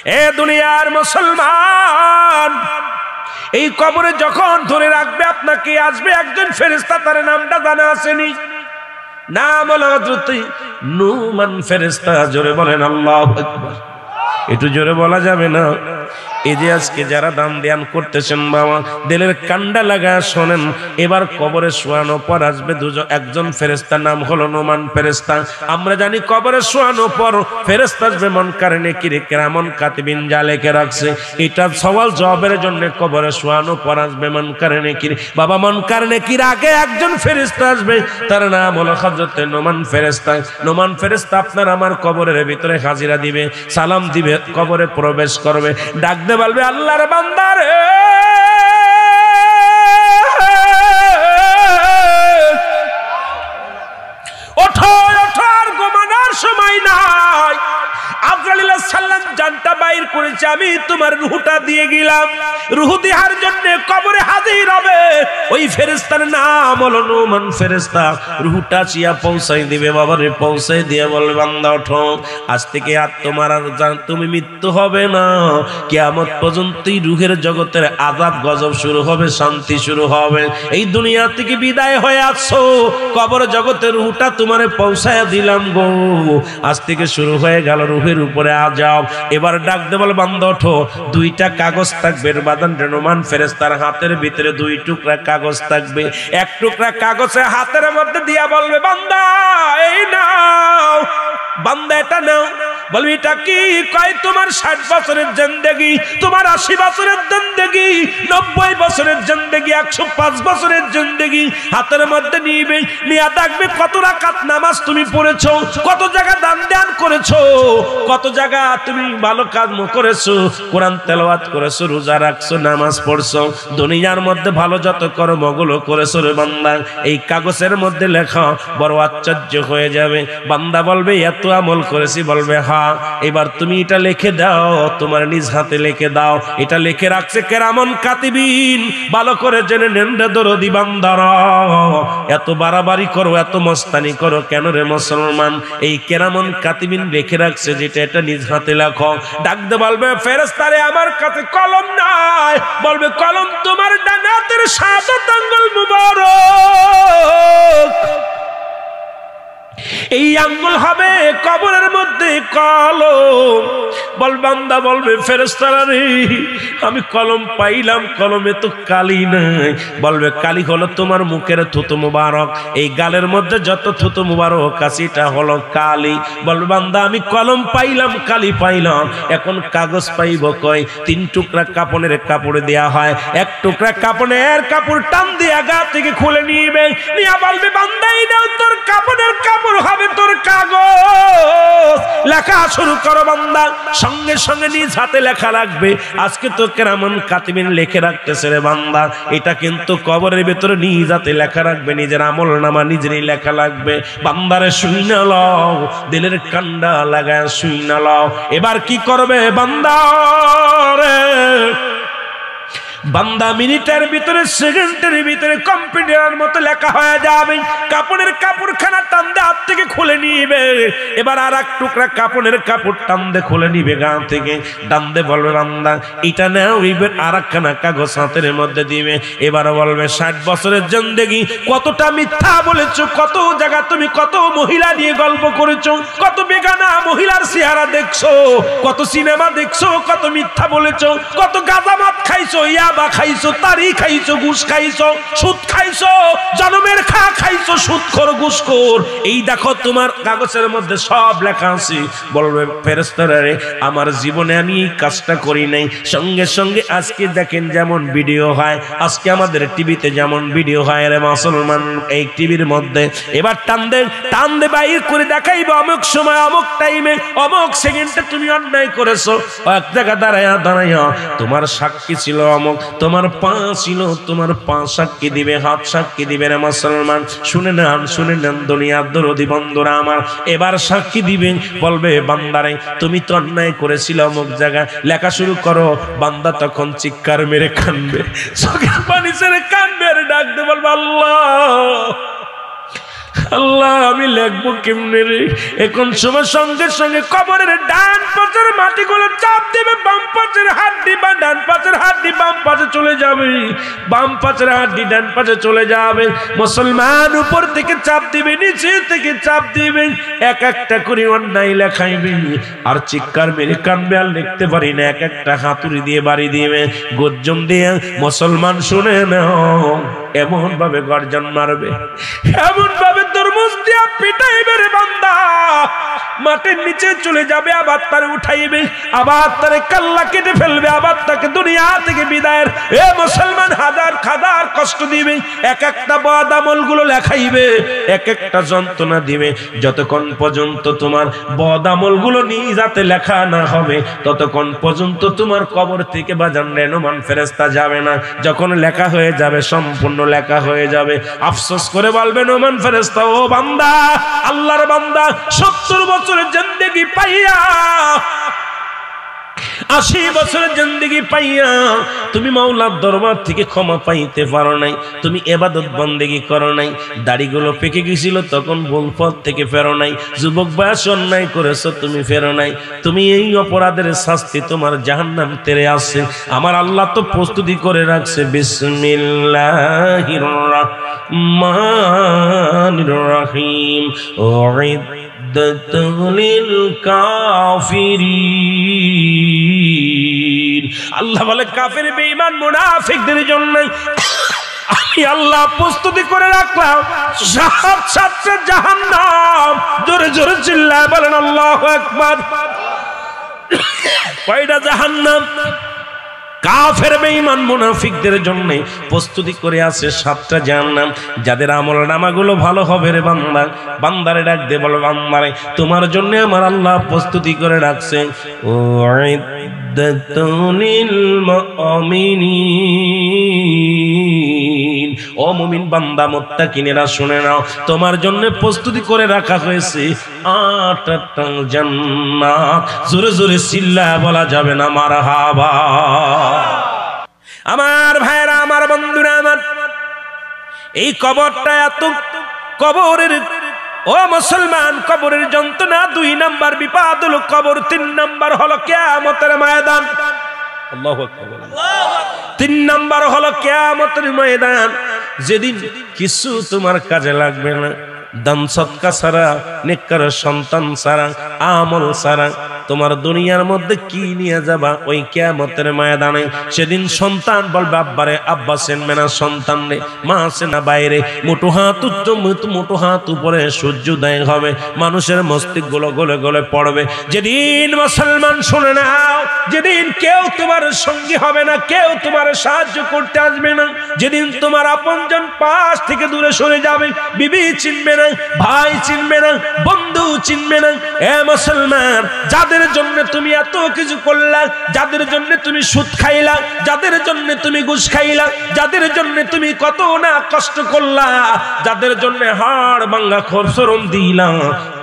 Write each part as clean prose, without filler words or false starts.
এ দুনিয়ার মুসলমান, এই কবরে যখন ধরে রাখবে আপনাকে, আসবে একজন ফেরেশতা, তার নামটা জানা আসেনি? নাম হলো হযরত নুমান ফেরেশতা। জোরে বলেন আল্লাহু আকবার। একটু জোরে বলা যাবে না? এই যে আজকে যারা দান ধ্যান করতেছেন বাবা, দিলের কান্ডা লাগা শোনেন। এবার কবরে শোয়ানো পর আসবে একজন ফেরেশতা, নাম হলো নুমান ফেরেশতা। আমরা জানি কবরে শোয়ানো পর ফেরেশতা আসবে মুনকার নেকির কিরামান কাতিবিন যা লিখে রাখছে। এটা সওয়াল জবাবের জন্য কবরে শোয়ানো পর আসবে মুনকার নেকির। বাবা মুনকার নেকির আগে একজন ফেরেশতা আসবে, তার নাম হলো হযরত নুমান ফেরেশতা। নুমান ফেরেশতা আপনার আমার কবরের ভিতরে হাজিরা দিবে, সালাম দিবে, কবরে প্রবেশ করবে, ডাকতে বলবে আল্লাহর বান্দা রে, ওঠো ওঠো, আর ঘুমানোর সময় নাই। আজরাইল আলাইহিস সালাম জানটা বাইর করেছে, আমি তোমার রূহটা দিয়ে গেলাম। রূহ দেওয়ার জন্য কবরে হাজির হবে ওই ফেরেশতার নাম হলো নুমান ফেরেশতা। রূহটা চিয়া পৌঁছাই দিবে, বাবারে পৌঁছাই দিয়ে বলবে বান্দা ওঠো, আজ থেকে আর তোমার আর তুমি মৃত্যু হবে না, কিয়ামত পর্যন্তই রূহের জগতের আযাব গজব শুরু হবে, শান্তি শুরু হবে। এই দুনিয়া থেকে বিদায় হয়ে আসছো, কবর জগতের রূহটা তোমারে পৌঁছায়া দিলাম গো, আজ থেকে শুরু হয়ে গেল রূহের উপরে আযাব। এবার ডাক দে বল বান্দা ওঠো। দুইটা কাগজ থাকবে বাদান নুমান ফেরেশতার হাতের ভিতরে, দুই টুকরা কাগজ থাকবে। এক টুকরা কাগজে হাতের মধ্যে দিয়া বলবে বান্দা এই নাও, বান্দা এটা নাও। বলবি এটা কি? কয় তোমার 60 বছরের জিন্দেগি, তোমার 80 বছরের জিন্দেগি, 90 বছরের জিন্দেগি, 105 বছরের জিন্দেগি হাতের মধ্যে নিবে। নিয়া দেখবে কত রাকাত নামাজ তুমি পড়েছো, কত জায়গা দান ধ্যান করেছো, কত জায়গা তুমি ভালো কাজ করেছো, কোরআন তেলাওয়াত করেছো, রোজা রাখছো, নামাজ পড়ছো, দুনিয়ার মধ্যে ভালো যত কর্মগুলো করেছো রে বান্দা, এই কাগজের মধ্যে লেখা। বড় আশ্চর্য হয়ে যাবে। বান্দা বলবে এত আমল করেছি, বলবে হ্যাঁ। এবার তুমি এটা লিখে দাও, তোমার নিজ হাতে লিখে দাও। এটা লিখে রাখছে কিরামান কাতিবিন। ভালো করে জেনে নেন রে দরদি বান্দারা, এত বাড়াবাড়ি করো, এত মস্তানি করো কেন রে মুসলমান? এই কিরামান কাতিবিন লিখে রাখছে যেটা, এটা নিজ হাতে লেখো। ডাকতে বলবে ফেরেশতারে আমার কাছে কলম নাই। বলবে কলম তোমার ডান হাতের শাহাদাত আঙ্গুল মুবারক, এই আঙ্গুল হবে কবরের মধ্যে কলম। বল বান্দা বলবে ফেরেশতারা রে, আমি কলম পাইলাম, কলমে তো কালি নাই। বলবে কালি হলো তোমার মুখের থুতু মুবারক, এই গালের মধ্যে যত থুতু মুবারক আছে এটা হলো কালি। বলবে বান্দা আমি কলম পাইলাম, কালি পাইলাম, এখন কাগজ পাইব কই? 3 টুকরা কাপড়ের কাপড় দেয়া হয়, এক টুকরা কাপড়ের কাপড় টান দিয়ে গা থেকে খুলে নিবে। নিয়া বলবে বান্দা এই নাও তোর কাপড়ের কাপড় হবে তোর কাগজ, লেখা শুরু করো বান্দা। সঙ্গে সঙ্গে নিজ হাতে লেখা রাখবে। আজকে তো কিরামান কাতিবিন লিখে রাখতেছে রে বান্দা, এটা কিন্তু কবরের ভিতরে নিজ হাতে লেখা রাখবে, নিজের আমল নামা নিজেরই লেখা লাগবে। বান্দারে শুইনা লও, দিলের কান্ডা লাগায় শুইনা লও। এবার কি করবে বান্দা রে? বান্দা মিনিটের ভিতরে, সেকেন্ডের ভিতরে কম্পিউটারের মতো লেখা হয়ে যাবে। কাপড়ের কাপড়খানা টান দিয়ে হাত থেকে খুলে নিবে। এবার আর এক টুকরা কাপড়ের কাপড় টান দিয়ে খুলে নিবে গা থেকে। টান দিয়ে বলবে বান্দা এটা নাও। এবার আর একখানা কাগজ হাতের মধ্যে দিবে। এবার বলবে 60 বছরের জিন্দেগি, কতটা মিথ্যা বলেছো, কত জায়গা তুমি কত মহিলা নিয়ে গল্প করেছো, কত বেগানা মহিলার চেহারা দেখছো, কত সিনেমা দেখছো, কত মিথ্যা বলেছো, কত গাঁজামাত খাইছো, ইয়াবা খাইছো, তারি খাইছো, ঘুষ খাইছো, সুদ খাইছো, জনমের খাইছো, সুদখোর ঘুষখোর। এই দেখো তোমার কাগজের মধ্যে সব লেখা আছে। বলবে ফেরেশতারা রে আমার জীবনে আমি এই কাজটা করি নাই। সঙ্গে সঙ্গে আজকে দেখেন যেমন ভিডিও হয়, আজকে আমাদের টিভিতে যেমন ভিডিও হয় রে মুসলমান, এই টিভির মধ্যে এবার টান দে বাইর করে দেখাইবে অমুক সময়, অমুক টাইমে, অমুক সেকেন্ডে তুমি অন্যায় করেছো। এক জায়গা দাঁড়াইয়া তোমার সাক্ষী ছিল অমুক, তোমার পা ছিল, তোমার পা সাক্ষী দিবে, হাত সাক্ষী দিবে রে মুসলমান। শুনে নেন দুনিয়ার দরদি বন্ধুরা আমার। এবার সাক্ষী দিবে, বলবে বান্দারে তুমি তো অন্যায় করেছিল অমুক জায়গায়, লেখা শুরু করো। বান্দা তখন চিৎকার মেরে কাঁদবে, চোখের পানি ছেড়ে কাঁদবে, ডাকতে বলবে আল্লাহ আল্লাহ আমি লিখবো কেমনে রে? এখন সময় সঙ্গে সঙ্গে কবরের ডান পাশের মাটিগুলো চাপ দেবে, বাম পাশের হাড্ডি বা ডান পাশের হাড্ডি বাম পাশে চলে যাবে, বাম পাশের হাড্ডি ডান পাশে চলে যাবে। মুসলমান উপর থেকে চাপ দিবে, নিচে থেকে চাপ দিবে, এক একটা করে অন্যায় লেখাইবে আর চিৎকার মেরে কানবে, আর লিখতে পারি না, এক একটা হাতুড়ি দিয়ে বাড়ি দিবে, গর্জন দিয়ে। মুসলমান শুনে নাও, এমন ভাবে গর্জন মারবে, এমন ভাবে তরমুজ দিয়া পিটাইবে রে বান্দা, মাটির নিচে চলে যাবে, আবার তারে উঠাইবে, আবার তারে কাল্লা কেটে ফেলবে, আবার তাকে দুনিয়া থেকে বিদায়ের এ মুসলমান হাজার হাজার কষ্ট দিবে, এক একটা বদ আমল গুলো লেখাইবে, এক একটা যন্ত্রণা দিবে। যতক্ষণ পর্যন্ত তোমার বদ আমল গুলো নিজ হাতে লেখা না হবে, ততক্ষণ পর্যন্ত তোমার কবর থেকে বাজান রেহমান ফেরেশতা যাবে না। যখন লেখা হয়ে যাবে, সম্পূর্ণ লেখা হয়ে যাবে, আফসোস করে বলবে রহমান ফেরেশতা, ও বান্দা, আল্লাহর বান্দা, 70 বছরের জিন্দেগি পাইয়া, 80 বছরের জিন্দেগি পাইয়া তুমি মাওলার দরবার থেকে ক্ষমা পাইতে পারো নাই, তুমি ইবাদত বন্দেগি করো নাই, দাড়িগুলো পেকে গেছিল তখন ভুল পথ থেকে ফেরো নাই, যুবক বয়স অন্যায় করেছো তুমি ফেরো নাই, তুমি এই অপরাধের শাস্তি তোমার জাহান্নাম তেরে আসছে। আমার আল্লাহ তো প্রস্তুতি করে রাখছে, বিসমিল্লাহির রহমানির রহিম, লিল কাফিরিন। আল্লাহ বলে কাফের বেঈমান মুনাফিকদের জন্য আমি আল্লাহ প্রস্তুতি করে রাখলাম 7 জাহান্নাম। জোরে জোরে চিল্লায় বলেন আল্লাহু আকবার। কয়টা জাহান্নাম? কাফের বেঈমান মুনাফিকদের জন্য প্রস্তুতি করে আছে 7টা জাহান্নাম। যাদের আমল নামাগুলো ভালো হবে রে বান্দা, বান্দারে ডাক দে, বল বান্দারে তোমার জন্য আমার আল্লাহ প্রস্তুতি করে রাখছে, উইদ্দাতুনিল মুমিনিন। ও মুমিন বান্দা, মুত্তাকিনেরা শুনে নাও, তোমার জন্য প্রস্তুতি করে রাখা হয়েছে 8টা জান্নাত। জোরে জোরে চিল্লায় বলা যাবে না মারহাবা। আমার ভাইরা, আমার বন্ধুরা, আমার এই কবরটা এত, কবরের ও মুসলমান, কবরের যন্ত্রণা 2 নাম্বার বিপদ হলো কবর, 3 নাম্বার হলো কিয়ামতের ময়দান। আল্লাহু আকবার। 3 নাম্বার হলো কিয়ামতের ময়দান, যেদিন কিছু তোমার কাজে লাগবে না, দান সদকা ছাড়া, নেককার সন্তান ছাড়া, আমল ছাড়া তোমার দুনিয়ার মধ্যে কি নিয়ে যাবা ওই কিয়ামতের ময়দানে? সেদিন সন্তান বলবে আব্বারে, আব্বা চিনবে না সন্তান রে, মা আছে না বাইরে, মুঠো হাত উচ্চ, মুঠো হাত উপরে, সূর্যোদয় হবে, মানুষের মস্তিষ্ক গুলো গলে গলে পড়বে। যেদিন মুসলমান শুনে নাও, যেদিন কেউ তোমার সঙ্গী হবে না, কেউ তোমার সাহায্য করতে আসবে না, যেদিন তোমার আপনজন পাশ থেকে দূরে সরে যাবে, বিবি চিনবে না, ভাই চিনবে না, বন্ধু চিনবে না। এ মুসলমান, যাদের জন্য তুমি এত কিছু করলা, যাদের জন্য তুমি সুদ খাইলা, যাদের জন্য তুমি ঘুষ খাইলা, যাদের জন্য তুমি কত না কষ্ট করলা, যাদের জন্য হাড় ভাঙা খরচরম দিলা,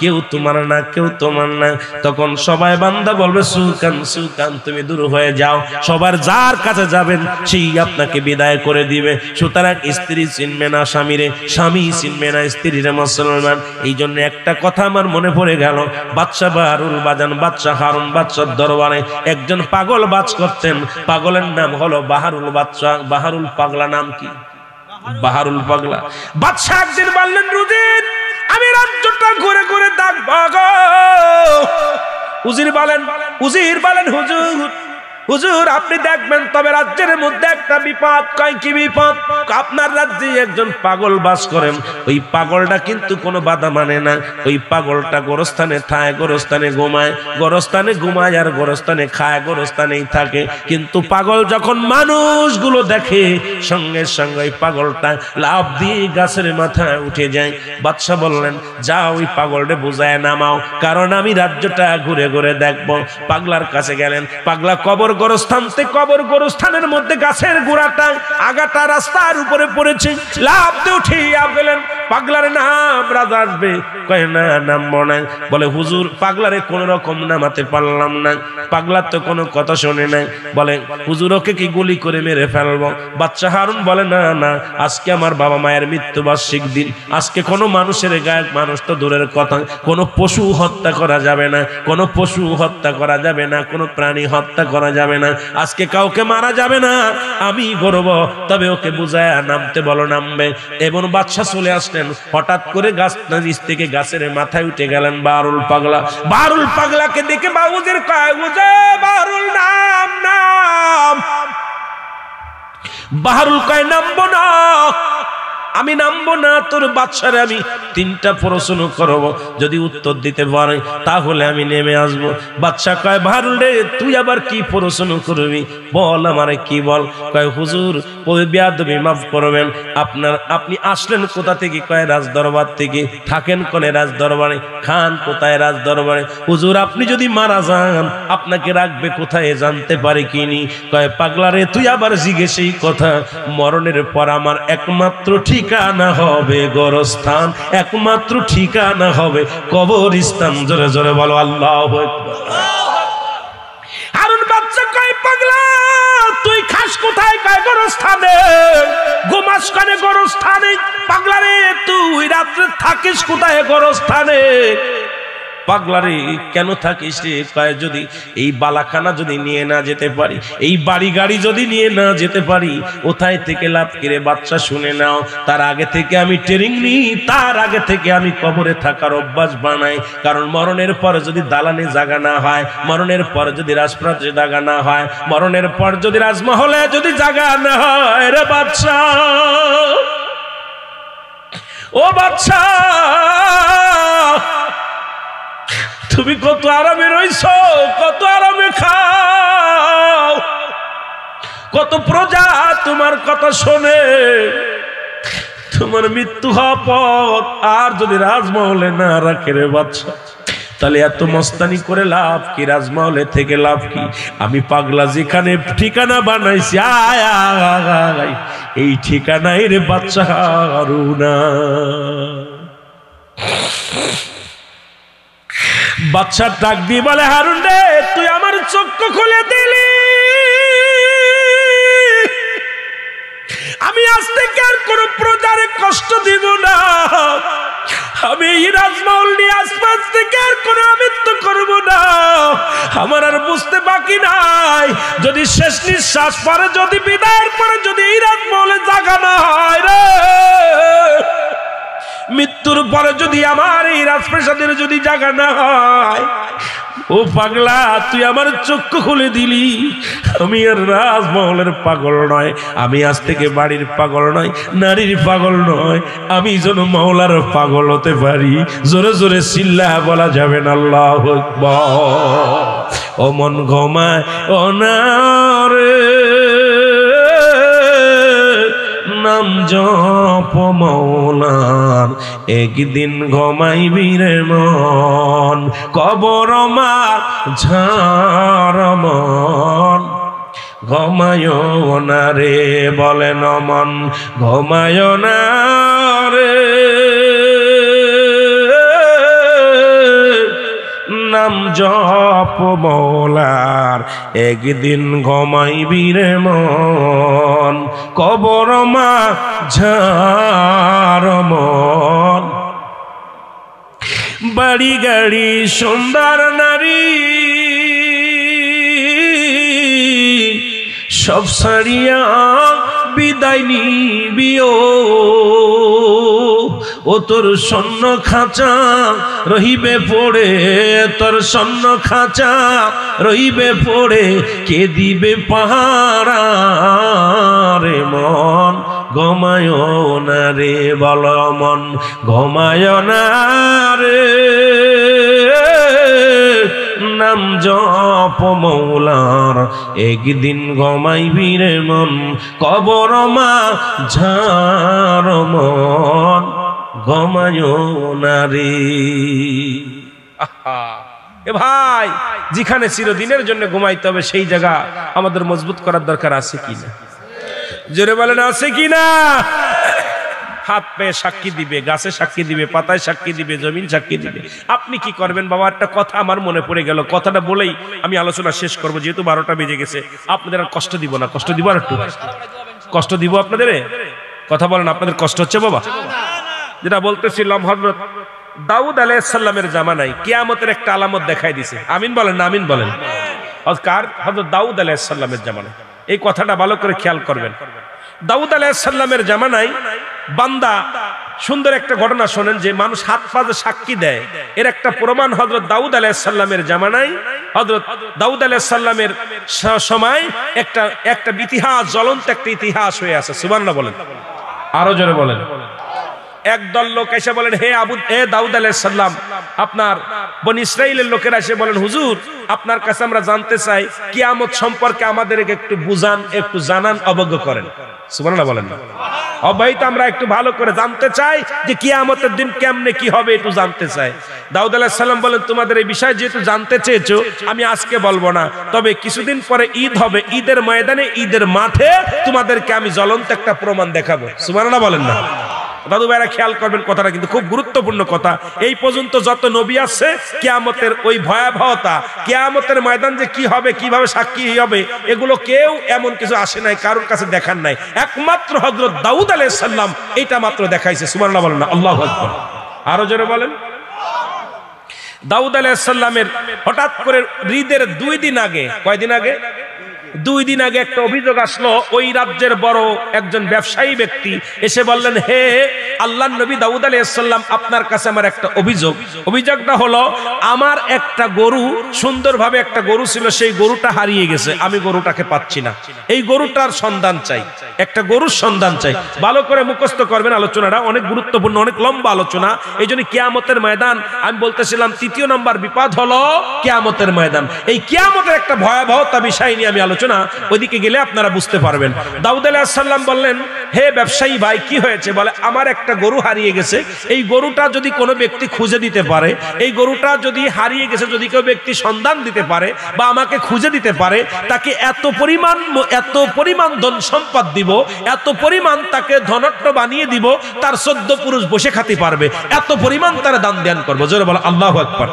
কেউ তোমার না, কেউ তোমার না, তখন সবাই বান্দা বলবে সুকান সুকান, তুমি দূর হয়ে যাও। সবার যার কাছে যাবেন সেই আপনাকে বিদায় করে দিবে। সুতরাং স্ত্রী চিনবে না স্বামীরে, স্বামী চিনবে না স্ত্রীরে। মুসলমান, এই জন্য একটা কথা আমার মনে পড়ে গেল, বাদশা বাহারুল বাজান, বাদশা হারুন বাদশার দরবারে একজন পাগল বাজ করতেন, পাগলের নাম হলো বাহারুল বাদশা। বাহারুল পাগলা নাম কি? বাহারুল পাগলা। বাদশা একদিন বললেন, রুজির আমি রাজ্যটা ঘুরে ঘুরে দেখবো গো। উজির বলেন, হুজুর হুজুর আপনি দেখবেন, তবে রাজ্যের মধ্যে একটা বিপদ। কয় কি বিপদ? আপনার রাজ্যে একজন পাগল বাস করেন, ওই পাগলটা কিন্তু কোনো বাধা মানে না, ওই পাগলটা গোরস্থানে খায়, গোরস্থানে ঘুমায়, গোরস্থানে ঘুমায় আর গোরস্থানে খায়, গোরস্থানেই থাকে। কিন্তু পাগল যখন মানুষগুলো দেখে, সঙ্গে সঙ্গে ওই পাগলটা লাফ দিয়ে গাছের মাথায় উঠে যায়। বাদশা বললেন, যাও ওই পাগলটা বুঝায় নামাও, কারণ আমি রাজ্যটা ঘুরে ঘুরে দেখবো। পাগলার কাছে গেলেন, পাগলা কবর গোরস্থানের মধ্যে গাছের গোড়াটা, আগাটা রাস্তার উপরে পড়েছে, লাফ দিয়ে উঠিয়া গেলেন, পাগলার নাম রাজা আসবে। কয় না নামবো না। বলে হুজুর পাগলারে কোন রকম নামাতে পারলাম না, পাগলার তো কোনো কথা শোনে নাই। বলে হুজুর ওকে কি গুলি করে মেরে ফেলবো? বাচ্চা হারুন বলে না না, আজকে আমার বাবা মায়ের মৃত্যুবার্ষিক দিন, আজকে কোনো মানুষের গায়ে, মানুষ তো দূরের কথা, কোনো পশু হত্যা করা যাবে না, কোনো পশু হত্যা করা যাবে না, কোনো প্রাণী হত্যা করা যাবে না, আজকে কাউকে মারা যাবে না, আমি করব। তবে ওকে বুঝায় নামতে বলো, নামবে। এবং বাদশা চলে আসলেন, হঠাৎ করে গাছ নিচ থেকে গাছের মাথায় উঠে গেলেন বারুল পাগলা। বারুল পাগলাকে দেখে বাবুদের কয়, বুঝে বারুল নাম নাম। বারুল কয় নামবো না, আমি নামবো না, তোর বাদশারে আমি 3টা প্রশ্ন করব, যদি উত্তর দিতে পারে তাহলে আমি নেমে আসবো। বাদশা কয় বারুল রে তুই আবার কি প্রশ্ন করবি, বল আমারে কি বল। কয় হুজুর বেয়াদবি মাফ করবেন, আপনি আসলেন কোথা থেকে? কয় রাজ দরবার থেকে। থাকেন কোনে? রাজ দরবারে। খান কোথায়? রাজ দরবারে। হুজুর আপনি যদি মারা যান আপনাকে রাখবে কোথায় জানতে পারি কিনি? কয় পাগলা রে তুই আবার জিজ্ঞেসই কথা, মরণের পর আমার একমাত্র ঠিকানা হবে গোরস্থান, একমাত্র ঠিকানা হবে কবরস্থান। জোরে জোরে বলো আল্লাহু আকবার। হারুন বাচ্চা কয় পাগলা তুই খাস কোথায়? কয় গোরস্থানে। ঘুমাস কানে? গোরস্থানে। পাগলা রে তুই রাত্রে থাকিস কোথায়? গোরস্থানে। পাগলারে কেন থাকিস রে? কয় যদি এই বালাখানা যদি নিয়ে না যেতে পারি, এই বাড়ি গাড়ি যদি নিয়ে না যেতে পারি, কোথায় থেকে লাভ কিরে? বাচ্চা শুনে নাও, তার আগে থেকে আমি ট্রেনিং নিই, তার আগে থেকে আমি কবরে থাকার অভ্যাস বানাই। কারণ মরণের পর যদি দালানে জায়গা না হয়, মরণের পর যদি রাজপ্রাসাদে জায়গা না হয়, মরণের পর যদি রাজমহলে যদি জায়গা না হয় রে বাচ্চা, ও বাচ্চা তুমি কত আরামে রইছ, কত আরামে খাও, কত প্রজা তোমার কথা শোনে। তোমার মৃত্যু হওয়ার পর আর যদি রাজমহলে না রাখে রে বাচ্চা, তাহলে এত মস্তানি করে লাভ কি? রাজমহলে থেকে লাভ কি? আমি পাগলা যেখানে ঠিকানা বানাইছি, আয় আয় এই ঠিকানায় রে বাচ্চা হারুনা। বাচ্চা ডাক দিয়ে বলে হারুন রে তুই আমার চক্ষু খুলে দিলি, আমি আজ থেকে আর কোন প্রজারে কষ্ট দিব না, আমি এই রাজমহল নিয়ে আশপাশ থেকে আর কোন আমৃত্যু করব না। আমার আর বুঝতে বাকি নাই, যদি শেষ নিঃশ্বাস পরে, যদি বিদায়ের পরে যদি এই রাজমহলে জাগা না হয় রে, মৃত্যুর পরে যদি আমার এই রাজপ্রাসাদের যদি জায়গা না হয়, ও পাগলা তুই আমার চক্ষু খুলে দিলি। আমি আর রাজমহলের পাগল নয়, আমি আজ থেকে বাড়ির পাগল নয়, নারীর পাগল নয়, আমি যেন মওলার পাগল হতে পারি। জোরে জোরে চিল্লা বলা যাবে না আল্লাহু আকবার। ও মন ঘুমায় ও না রে, নাম জপ মওলার, একদিন ঘুমাইবি রে মন, কবর মার ঝাড় মন। ঘুমায় না রে বলেন মন, ঘুমায় না রে, নাম জপ মওলার, একদিন ঘুমাইবি রে মন, কবর মা ঝাড় মন। বাড়ি গাড়ি সুন্দর নারী সব ছাড়িয়া বিদায় নিবিও, ও তোর স্বর্ণ খাঁচা রহিবে পড়ে, তোর স্বর্ণ খাঁচা রহিবে পড়ে, কে দিবে পাহারা রে মন। ঘুমায় না রে বল মন, ঘুমায় না রে, নাম জপ মওলার, একদিন ঘুমাইবি রে মন, কবর মা ঝাড় মন। ঘুমায় না রে। এ ভাই, যেখানে চিরদিনের জন্য ঘুমাইতে হবে সেই জায়গা আমাদের মজবুত করার দরকার আছে কিনা? জোরে বলেন আছে কিনা? হাত পায়ে সাক্ষী দিবে, গাছে সাক্ষী দিবে, পাতায় সাক্ষী দিবে, জমিন সাক্ষী দিবে। আপনি কি করবেন বাবা? একটা কথা আমার মনে পড়ে গেল, কথাটা বলেই আমি আলোচনা শেষ করব, যেহেতু 12টা বেজে গেছে। আপনাদের আর কষ্ট দিব না, কষ্ট দিব আর একটু কষ্ট দিব আপনাদের? কথা বলেন, আপনাদের কষ্ট হচ্ছে বাবা? যেটা বলতেছিলাম, হযরত দাউদ আলাইহিস সালামের জামানায় কিয়ামতের একটা আলামত দেখাই দিয়েছে। আমিন বলেন না? আমিন বলেন। কার? হযরত দাউদ আলাইহিস সালামের জামানায়। এই কথাটা ভালো করে খেয়াল করবেন। দাউদ আলাইহিস সালামের জামানায় বান্দা সুন্দর একটা ঘটনা শোনেন, যে মানুষ হাত পা যে সাক্ষী দেয়, এর একটা প্রমাণ হযরত দাউদ আলাইহিস সালামের জামানায়, হযরত দাউদ আলাইহিস সালামের সময় একটা ইতিহাস, জ্বলন্ত একটা ইতিহাস হয়ে আছে। সুবহানাল্লাহ বলেন, আরো জোরে বলেন। একদল লোক এসে বলেন, হে দাউদ আলাইহিস সালাম, আপনার বনি ইসরাইলের লোকেরা এসে বলেন, হুজুর আপনার কাছে আমরা জানতে চাই কিয়ামত সম্পর্কে আমাদেরকে একটু বুঝান, একটু জানান, অবজ্ঞ করেন। সুবহানাল্লাহ বলেন না? ভাই তো আমরা একটু ভালো করে জানতে চাই যে কিয়ামতের দিন কেমনে কি হবে, একটু জানতে চাই। দাউদ আলাইহিস সালাম বলেন, তোমাদের এই বিষয় যেহেতু জানতে চেয়েছো, আমি আজকে বলবো না, তবে কিছুদিন পরে ঈদ হবে, ঈদের ময়দানে, ঈদের মাঠে তোমাদেরকে আমি জ্বলন্ত একটা প্রমাণ দেখাবো। সুবহানাল্লাহ বলেন না? দাদু ভাইরা খেয়াল করবেন, কথাটা কিন্তু খুব গুরুত্বপূর্ণ কথা। এই পর্যন্ত যত নবী আছে, কিয়ামতের ওই ভয়াবহতা, কিয়ামতের ময়দান যে কি হবে, কিভাবে সাক্ষী হবে, এগুলো কেউ এমন কিছু আসে নাই, কারোর কাছে দেখান নাই। একমাত্র হযরত দাউদ আলাইহিস সালাম এটা মাত্র দেখাইছে। সুবহানাল্লাহ বলেন না? আল্লাহু আকবার। আরো জোরে বলেন। দাউদ আলাইহিস সালামের হঠাৎ করে ঈদের 2 দিন আগে, কয়দিন আগে? 2 দিন আগে একটা অভিযোগ আসলো। ওই রাজ্যের বড় একজন ব্যবসায়ী ব্যক্তি এসে বললেন, হে আল্লাহর নবী দাউদ আলাইহিস সালাম, আপনার কাছে আমার একটা অভিযোগ। অভিযোগটা হলো, আমার একটা গরু, সুন্দরভাবে একটা গরু ছিল, সেই গরুটা হারিয়ে গেছে, আমি গরুটাকে পাচ্ছি না, এই গরুটার সন্ধান চাই, একটা গরুর সন্ধান চাই। ভালো করে মুখস্থ করবেন, আলোচনাটা অনেক গুরুত্বপূর্ণ, অনেক লম্বা আলোচনা। এই জন্য কিয়ামতের ময়দান, আমি বলতেছিলাম 3 নম্বর বিপদ হলো কিয়ামতের ময়দান। এই কিয়ামতের একটা ভয়াবহতা বিষয় নিয়ে আমি আলোচনা, ওইদিকে গেলে আপনারা বুঝতে পারবেন। দাউদ আলাইহিস সালাম বললেন, হে ব্যবসায়ী ভাই, কি হয়েছে? বলে, আমার একটা গরু হারিয়ে গেছে, এই গরুটা যদি কোনো ব্যক্তি খুঁজে দিতে পারে, এই গরুটা যদি হারিয়ে গেছে, যদি কেউ ব্যক্তি সন্ধান দিতে পারে বা আমাকে খুঁজে দিতে পারে, তাকে এত পরিমাণ ধন সম্পদ দিব, এত পরিমাণ তাকে ধনট্ট বানিয়ে দিব, তার 14 পুরুষ বসে খাতে পারবে, এত পরিমাণ তারা দান ধ্যান করবো। জোরে বলো আল্লাহু আকবার।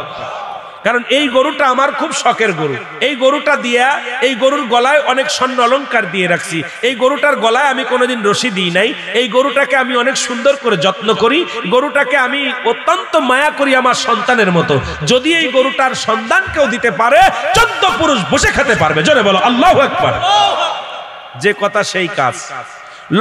কারণ এই গরুটা আমার খুব শখের গরু, এই গরুটা দিয়া, এই গরুর গলায় অনেক স্বর্ণ অলংকার দিয়ে রাখছি, এই গরুটার গলায় আমি কোনোদিন রশি দিই নাই, এই গরুটাকে আমি অনেক সুন্দর করে যত্ন করি, গরুটাকে আমি অত্যন্ত মায়া করি আমার সন্তানের মতো। যদি এই গরুটার সন্ধান কেউ দিতে পারে, 14 পুরুষ বসে খেতে পারবে। জোরে বলো আল্লাহু আকবার। যে কথা সেই কাজ।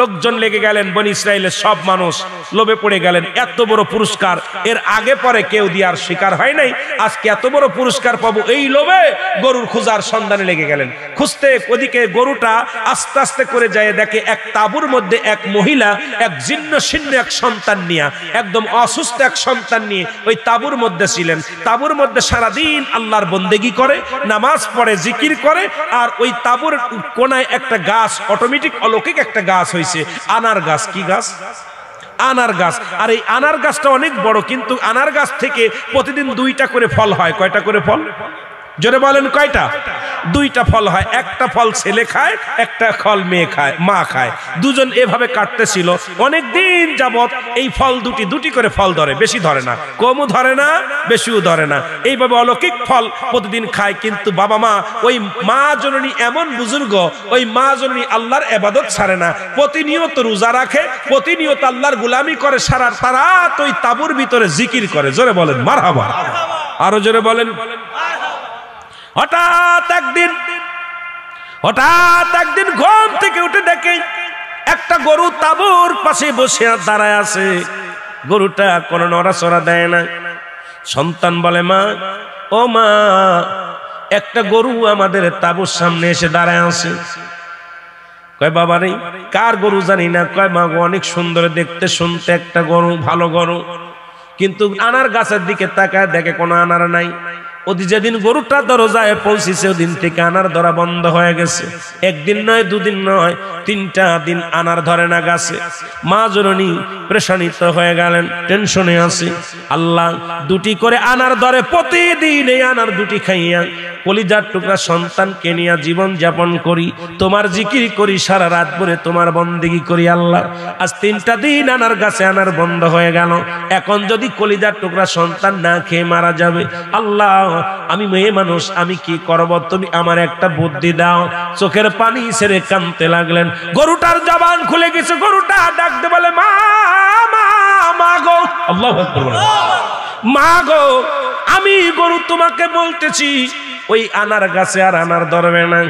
লোকজন লেগে গেলেন, বনি ইসরাইলের সব মানুষ লোভে পড়ে গেলেন। এত বড় পুরস্কার এর আগে পরে কেউ দিয়ার শিকার হয় নাই, আজকে এত বড় পুরস্কার পাবো, এই লোভে গরুর খোঁজার সন্ধানে লেগে গেলেন। খুঁজতে ওদিকে গরুটা আস্তে আস্তে করে যায়, দেখে এক তাঁবুর মধ্যে এক মহিলা, এক জীর্ণ শীর্ণ এক সন্তান নিয়ে, একদম অসুস্থ এক সন্তান নিয়ে ওই তাঁবুর মধ্যে ছিলেন। তাঁবুর মধ্যে সারাদিন আল্লাহর বন্দেগি করে, নামাজ পড়ে, জিকির করে। আর ওই তাঁবুর কোনায় একটা গাছ, অটোমেটিক অলৌকিক একটা গাছ হয়েছে, আনার গাছ। কি গাছ? আনার গাছ। আর এই আনার গাছটা অনেক বড়, কিন্তু আনার গাছ থেকে প্রতিদিন 2টা করে ফল হয়। কয়টা করে ফল? জোরে বলেন, কয়টা? 2টা ফল হয়। একটা ফল ছেলে খায়, একটা ফল মেয়ে খায়, মা খায়। দুজন এভাবে কাটতেছিল অনেক দিন যাবত। এই ফল দুটি করে ফল ধরে, বেশি ধরে না, কমও ধরে না, বেশিও ধরে না। এইভাবে অলৌকিক ফল প্রতিদিন খায়। কিন্তু বাবা মা, ওই মা জননী এমন বুজুর্গ, ওই মা জননী আল্লাহর ইবাদত ছাড়ে না, প্রতিনিয়ত রোজা রাখে, প্রতিনিয়ত আল্লাহর গোলামি করে, সারা রাত ওই তাঁবুর ভিতরে জিকির করে। জোরে বলেন মারহাবা। আরো জোরে বলেন। হঠাৎ একদিন ঘুম থেকে উঠে দেখে একটা গরু তাঁবুর পাশে বসে দাঁড়ায় আছে। গরুটা কোনো নড়াচড়া দেয় না। সন্তান বলে, মা, ও মা, একটা গরু আমাদের তাঁবুর সামনে এসে দাঁড়ায় আছে। কয়, বাবা রে, কার গরু জানি না। কয়, মা গো, অনেক সুন্দর দেখতে শুনতে একটা গরু, ভালো গরু, কিন্তু আনার গাছের দিকে তাকায় দেখে কোনো আনার নাই। ওদি যেদিন গরুটা দরজায় পৌঁছেছে, ওদিন থেকে আনার ধরা বন্ধ হয়ে গেছে। একদিন নয়, 2 দিন নয়, 3টা দিন আনার ধরে না গাছে। মা জননী পেরেশানিত হয়ে গেলেন, টেনশনে আছে। আল্লাহ 2টি করে আনার ধরে, প্রতিদিন এই আনার 2টি খাইয়া কলিজার টুকরা সন্তানকে নিয়ে জীবন যাপন করি, তোমার জিকির করি, সারা রাত ভরে তোমার বন্দেগী করি। আল্লাহ আজ 3টা দিন আনার গাছে আনার বন্ধ হয়ে গেল, এখন যদি কলিজার টুকরা সন্তান না খেয়ে মারা যাবে, আল্লাহ আমি মেয়ে মানুষ, আমি কি করব? তুমি আমার একটা বুদ্ধি দাও। চোখের পানি ছেড়ে কাঁদতে লাগলেন। গরুটার জবান খুলে গেছে, গরুটা ডাকতে বলে মা মা মা গো, আল্লাহু আকবার বলে, মা গো আমি গরু তোমাকে বলতেছি ওই আনার গাছে আর আনার ধরবে না।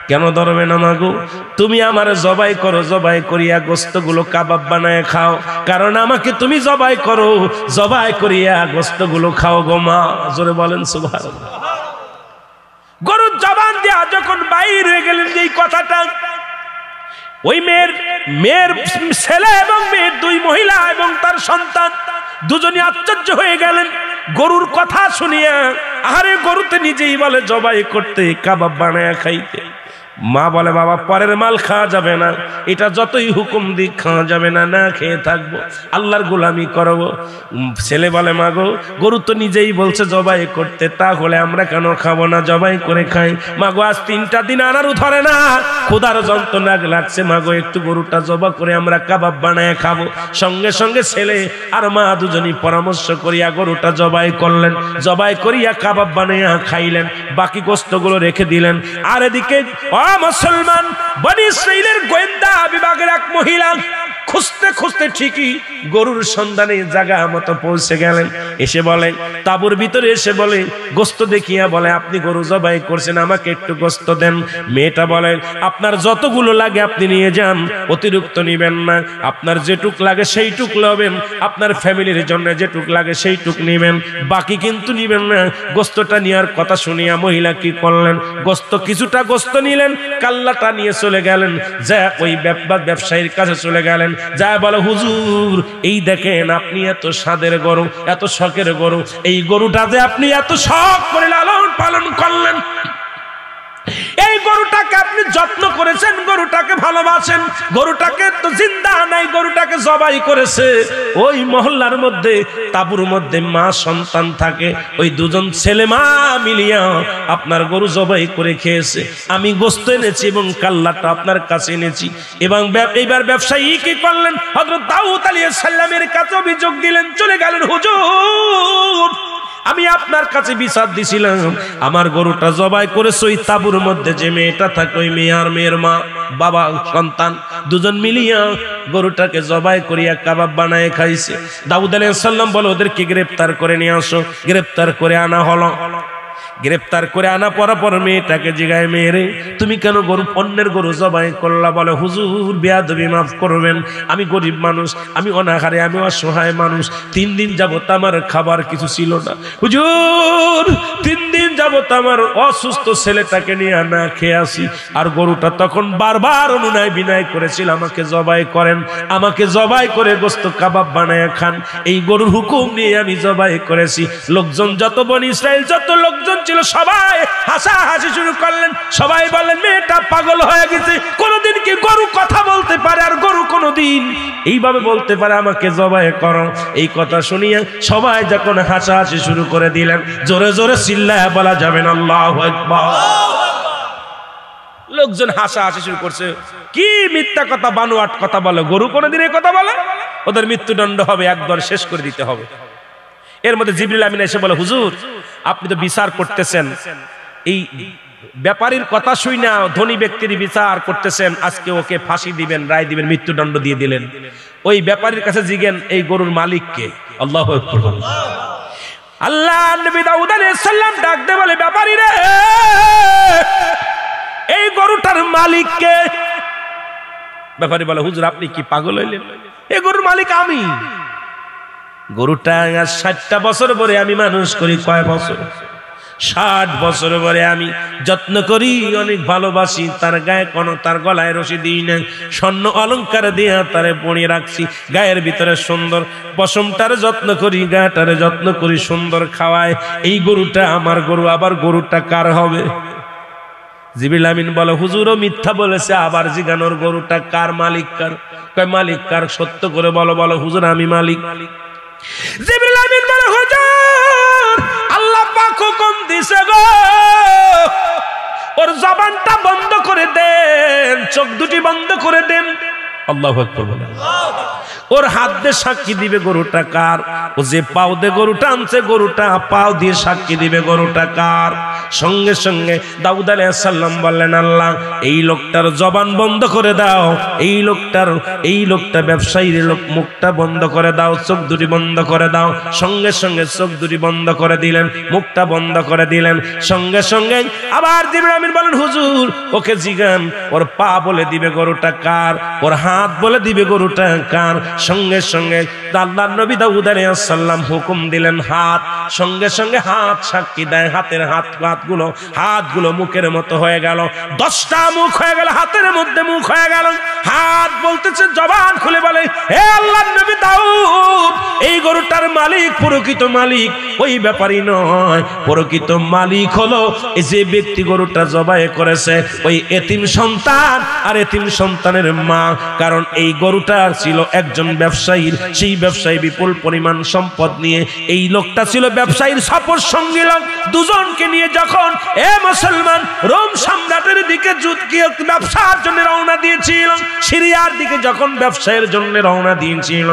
কেন ধরবে না মাগো? তুমি আমার জবাই করো, জবাই করিয়া গোস্তগুলো কাবাব বানায় খাও, কারণ আমাকে তুমি জবাই করো, জবাই করিয়া গোস্তগুলো খাও গো মা। জোরে বলেন সুবহানাল্লাহ। গরুর জবান দিয়া যখন বাইর হয়ে গেলেন এই কথাটা, ওই মেয়ের ছেলে এবং মেয়ের 2 মহিলা এবং তার সন্তান দুজনই আশ্চর্য হয়ে গেলেন গরুর কথা শুনিয়া। আরে গরুতে নিজেই বলে জবাই করতে, কাবাব বানায়া খাইতে। মা বলে বাবা পরের মাল খাওয়া যাবে না, এটা যতই হুকুম দিক খাওয়া যাবে না, না খেয়ে থাকবো, আল্লাহর গোলামি করব। ছেলে বলে মা গো গরু তো নিজেই বলছে জবাই করতে, তাহলে আমরা কেন খাবো না, জবাই করে খাই। মা গো আজ 3টা দিন আনারও ধরে না, ক্ষুধার যন্ত্রণা লাগছে, মা গো একটু গরুটা জবা করে আমরা কাবাব বানায় খাবো। সঙ্গে সঙ্গে ছেলে আর মা দুজনই পরামর্শ করিয়া গরুটা জবাই করলেন, জবাই করিয়া কাবাব বানাইয়া খাইলেন, বাকি গোস্তগুলো রেখে দিলেন। আর এদিকে মুসলমান বনি ইসরাইলের গোয়েন্দা বিভাগের এক মহিলা খুঁজতে খুঁজতে ঠিকই গরুর সন্ধানে জায়গা মতো পৌঁছে গেলেন। এসে বলে তাঁবুর ভিতরে এসে বলে গোস্ত দেখিয়া বলে আপনি গরু জবাই করছেন, আমাকে একটু গোস্ত দেন। মেয়েটা বলে আপনার যতগুলো লাগে আপনি নিয়ে যান, অতিরিক্ত নিবেন না, আপনার যেটুক লাগে সেইটুক লবেন, আপনার ফ্যামিলির জন্য যেটুক লাগে সেইটুক নিবেন, বাকি কিন্তু নিবেন না। গোস্তটা নেওয়ার কথা শুনিয়া মহিলা কি করলেন, কিছুটা গোস্ত নিলেন, কাল্লাটা নিয়ে চলে গেলেন, যা ওই ব্যবসায়ীর কাছে চলে গেলেন, যা বলে হুজুর এই দেখেন আপনি এত স্বাদের গরু, এত শখের গরু, এই গরুটা যে আপনি এত শখ করে লালন পালন করলেন, এই গরুটাকে আপনি যত্ন করেছেন, গরুটাকে ভালোবাসেন, গরুটাকে তো জিন্দা নাই, গরুটাকে জবাই করেছে। ওই মহল্লার মধ্যে তাঁবুর মধ্যে মা সন্তান থাকে, ওই দুজন ছেলে মা মিলিয়া আপনার গরু জবাই করে খেয়েছে। আমি গোস্ত এনেছি এবং কাল্লাটা আপনার কাছে এনেছি। এবং এইবার ব্যবসায়ী কি করলেন, হযরত দাউদ আলাইহিস সালামের কাছে অভিযোগ দিলেন, চলে গেলেন হুজুর আমি আপনার কাছে বিচার দিছিলাম, আমার গরুটা জবাই করেছে ওই তাঁবুর মধ্যে যে মেয়েটা থাকে, ওই মেয়ে আর মেয়ের মা বাবা সন্তান দুজন মিলিয়া গরুটাকে জবাই করিয়া কাবাব বানায় খাইছে। দাউদ আলাইহিস সালাম বলে ওদেরকে গ্রেফতার করে নিয়ে আসো। গ্রেফতার করে আনা হলো। গ্রেফতার করে আনা পর মেয়েটাকে জিগায়, মেয়েরে তুমি কেন গরু অন্যের গরু জবাই করলা? বলে হুজুর বেয়াদবি মাফ করবেন, আমি গরিব মানুষ, আমি অনাহারে, আমি অসহায় মানুষ, 3 দিন যাবত আমার খাবার কিছু ছিল না হুজুর, 3 দিন যাবত আমার অসুস্থ ছেলেটাকে নিয়ে না খেয়ে আসি, আর গরুটা তখন বারবার অনুনয় বিনয় করেছিল আমাকে জবাই করেন, আমাকে জবাই করে গোস্ত কাবাব বানায় খান, এই গরুর হুকুম নিয়ে আমি জবাই করেছি। লোকজন যত বনি ইসরাইল যত লোকজন ছিল সবাই হাসাহাসি শুরু করলেন, সবাই বললেন মেয়েটা পাগল হয়ে গেছে, কোনদিন কি গরু কথা বলতে পারে, আর গরু কোনদিন এইভাবে বলতে পারে আমাকে জবাই করো? এই কথা শুনিয়া সবাই যখন হাসাহাসি শুরু করে দিলেন, জোরে জোরে চিল্লায়া বলা যাবে না আল্লাহু আকবার। লোকজন হাসাহাসি শুরু করছে, কি মিথ্যা কথা বানোয়াট কথা বলে, গরু কোনদিন এই কথা বলে? ওদের মৃত্যুদণ্ড হবে, একবার শেষ করে দিতে হবে। এর মধ্যে জিবরিল আমিন এসে বলে হুজুর আপনি তো বিচার করতেছেন, এই ব্যাপারীর কথা শুই না ধনী ব্যক্তির বিচার করতেছেন, আজকে ওকে ফাঁসি দিবেন, রায় দিবেন, মৃত্যুদণ্ড দিয়ে দিলেন। ওই ব্যাপারীর কাছে জিজ্ঞেন এই গরুর মালিক কে? আল্লাহু আকবার। আল্লাহ নবী দাউদ আলাইহিস সালাম ডাক দিয়ে বলে ব্যাপারী রে, এই গরুটার মালিক কে? ব্যাপারী বলে হুজুর আপনি কি পাগল হইলেন, এই গরুর মালিক আমি। গরুটা 60টা বছর পরে আমি মানুষ করি, কয় বছর? 60 বছর পরে আমি যত্ন করি, অনেক ভালোবাসি, তার গায়ে কোনো তার গলায় রশি দিই না, স্বর্ণ অলংকার দিয়ে তারে পরিয়ে রাখছি, গায়ের ভিতরে সুন্দর পশমটার যত্ন করি, গাটার যত্ন করি, সুন্দর খাওয়ায়। এই গরুটা আমার গরু, আবার গরুটা কার হবে? জিবরিল আমিন বলে হুজুরও মিথ্যা বলেছে, আবার জিগানোর গরুটা কার, মালিক কার? কয় মালিক কার? সত্য করে বলো। বলো হুজুর আমি মালিক। জিবরিল আমিন বলে হুজুর আল্লাহ পাক হুকুম দিছে গো, ওর জবানটা বন্ধ করে দেন, চোখ দুটি বন্ধ করে দেন। আল্লাহু আকবার বলেন। ওর হাত দিয়ে সাক্ষী দিবে গরুটা কার। ও যে পাও দিয়ে গরুটা আনছে, গরুটা পাও দিয়ে সাক্ষী দিবে গরুটা কার। সঙ্গে সঙ্গে দাউদ আলাইহিস সালাম বললেন, আল্লাহ এই লোকটার জবান বন্ধ করে দাও, এই লোকটা ব্যবসায়ীর লোক, মুখটা বন্ধ করে দাও, চোখ দুটি বন্ধ করে দাও। সঙ্গে সঙ্গে চোখ দুটি বন্ধ করে দিলেন, মুখটা বন্ধ করে দিলেন। সঙ্গে সঙ্গে আবার জিবরাইল আমিন বলেন, হুজুর ওকে জিগান ওর পা বলে দিবে গরুটা কার, ওর হাত বলে দিবে গরুটা কার। সঙ্গে সঙ্গে আল্লাহর নবী দাউদ আলাইহিস সালাম হুকুম দিলেন হাত। সঙ্গে সঙ্গে হাত সাক্ষী দেয়, হাতের হাতগুলো মুখের মতো হয়ে গেল, 10টা মুখ হয়ে গেল, হাতের মধ্যে মুখ হয়ে গেল। হাত বলতেছে, জবান খুলে বলে, হে আল্লাহর নবী দাউদ, এই গরুটার মালিক, প্রকৃত মালিক ওই ব্যাপারী নয়, প্রকৃত মালিক হলো এই যে ব্যক্তি গরুটা জবাই করেছে, ওই এতিম সন্তান আর এতিম সন্তানের মা। কারণ এই গরুটা ছিল একজন ব্যবসায়ীর, সেই ব্যবসায়ী বিপুল পরিমাণ সম্পদ নিয়ে, এই লোকটা ছিল ব্যবসায়ীর সফর সঙ্গী লোক। দুজনকে নিয়ে যখন এ মুসলমান রোম সম্রাটের দিকে ব্যবসার জন্য রওনা দিয়েছিল, সিরিয়ার দিকে যখন ব্যবসায়ের জন্য রওনা দিয়েছিল,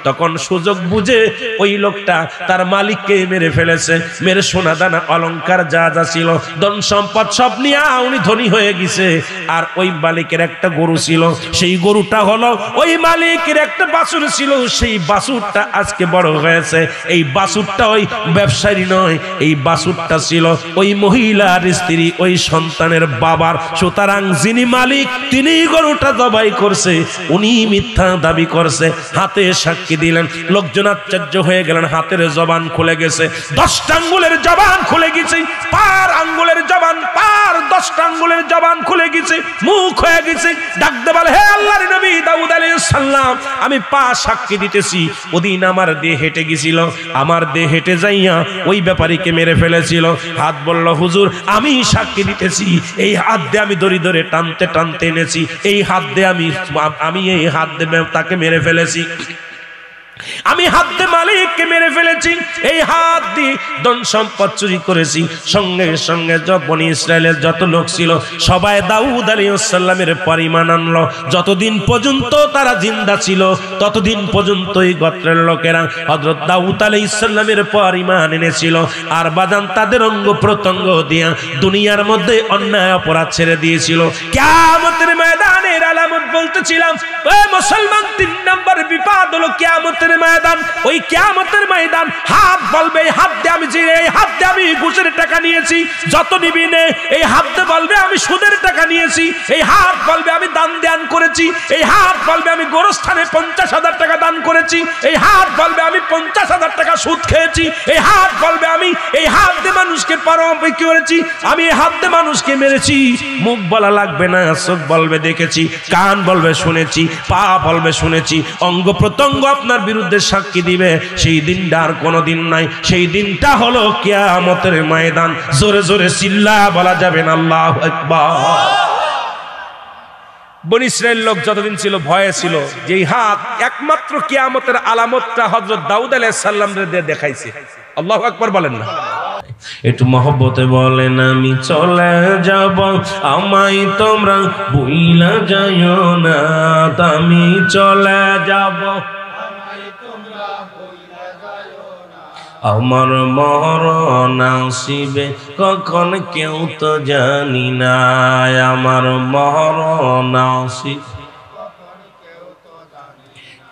তখন সুযোগ বুঝে ওই লোকটা তার মালিককে মেরে ফেলেছে। মেরে সোনা দানা অলংকার যা যা ছিল, ধন সম্পদ সব নিয়ে উনি ধনী হয়ে গেছে। আর ওই মালিকের একটা গরু ছিল, সেই গরুটা হলো ওই মালিকের একটা বাছুর ছিল, সেই বাছুরটা আজকে বড় হয়েছে। এই বাছুরটা ওই ব্যবসায়ী নয়, এই বাছুরটা ছিল ওই মহিলার স্ত্রী, ওই সন্তানের বাবার। সুতরাং যিনি মালিক তিনি গরুটা জবাই করছে, উনি মিথ্যা দাবি করছে। হাতে সাক্ষী দিলেন, লোকজন আশ্চর্য হয়ে গেলেন, হাতের জবান খুলে গেছে, 10টা আঙ্গুলের জবান খুলে গেছে, পার আঙ্গুলের জবান, পার 10টা আঙ্গুলের জবান খুলে গেছে, মুখ হয়ে গেছে। ডাকতে বলে, হে আল্লাহর নবী দাউদ আলাইহিস সালাম, আমি পা সাক্ষী দিতেছি, ওদিন আমার দেহ হেঁটে গেছিল, আমার দেহ হেঁটে যাইয়া ওই ব্যাপারীকে মেরে ফেলেছিল। হাত বলল, হুজুর আমি সাক্ষী দিতেছি, এই হাত দিয়ে আমি দড়ি ধরে টানতে টানতে এনেছি, এই হাত দিয়ে আমি এই হাত দিয়ে তাকে মেরে ফেলেছি, আমি হাত দিয়ে মালিককে মেরে ফেলেছি, এই হাত দিয়ে ধন সম্পদ চুরি করেছি। সঙ্গে সঙ্গে বনি ইসরায়েলের যত লোক ছিল সবাই দাউদ আলাইহিস সালামের পরিমাণ আনলো। যতদিন পর্যন্ত তারা জিন্দা ছিল ততদিন পর্যন্ত এই গোত্রের লোকেরা হযরত দাউদ আলাইহিস সালামের পরিমাণ এনেছিল। আর বাদান তাদের অঙ্গ প্রত্যঙ্গ দিয়া দুনিয়ার মধ্যে অন্যায় অপরাধ ছেড়ে দিয়েছিল। কিয়ামতের ময়দানের আলামত বলতেছিলাম, এ মুসলমান 3 নম্বর বিপদ হলো কিয়ামতের ময়দান। ওই কিয়ামতের ময়দান হাত বলবে, এই হাত দিয়ে আমি এই হাত দিয়ে আমি ঘুষের টাকা নিয়েছি, যত নিবি নে। এই হাত দিয়ে বলবে আমি সুদের টাকা নিয়েছি, এই হাত বলবে আমি দান করেছি, এই হাত বলবে আমি গোরস্থানে 50,000 টাকা দান করেছি, এই হাত বলবে আমি 50,000 টাকা সুদ খেয়েছি, এই হাত বলবে আমি এই হাত দিয়ে মানুষকে কি করেছি, আমি এই হাত দিয়ে মানুষকে মেরেছি। মুখ বলা লাগবে না, চোখ বলবে দেখেছি, কান বলবে শুনেছি, পা বলবে শুনেছি, অঙ্গ প্রত্যঙ্গ আপনার বিরুদ্ধে সাক্ষী দিবে। সেই দিনটা আর কোনোদিন নাই, সেই দিনটা হলো কিয়ামতের ময়দান। জোরে জোরে চিল্লায়া বলা যাবে না আল্লাহু আকবার। বনি ইসরাইল লোক যতদিন ছিল ভয়ে ছিল, যেই হাত একমাত্র কিয়ামতের আলামতটা হযরত দাউদ আলাইহিস সালামের দিয়ে দেখাইছে। আল্লাহু আকবার বলেন না। একটু মহব্বতে বলেন, আমি চলে যাব, আমায় তোমরা ভুইলা যাইও না, আমি চলে যাব, আমার মরণ আসিবে কখন কেউ তো জানি না, আমার মরণ আসিবে।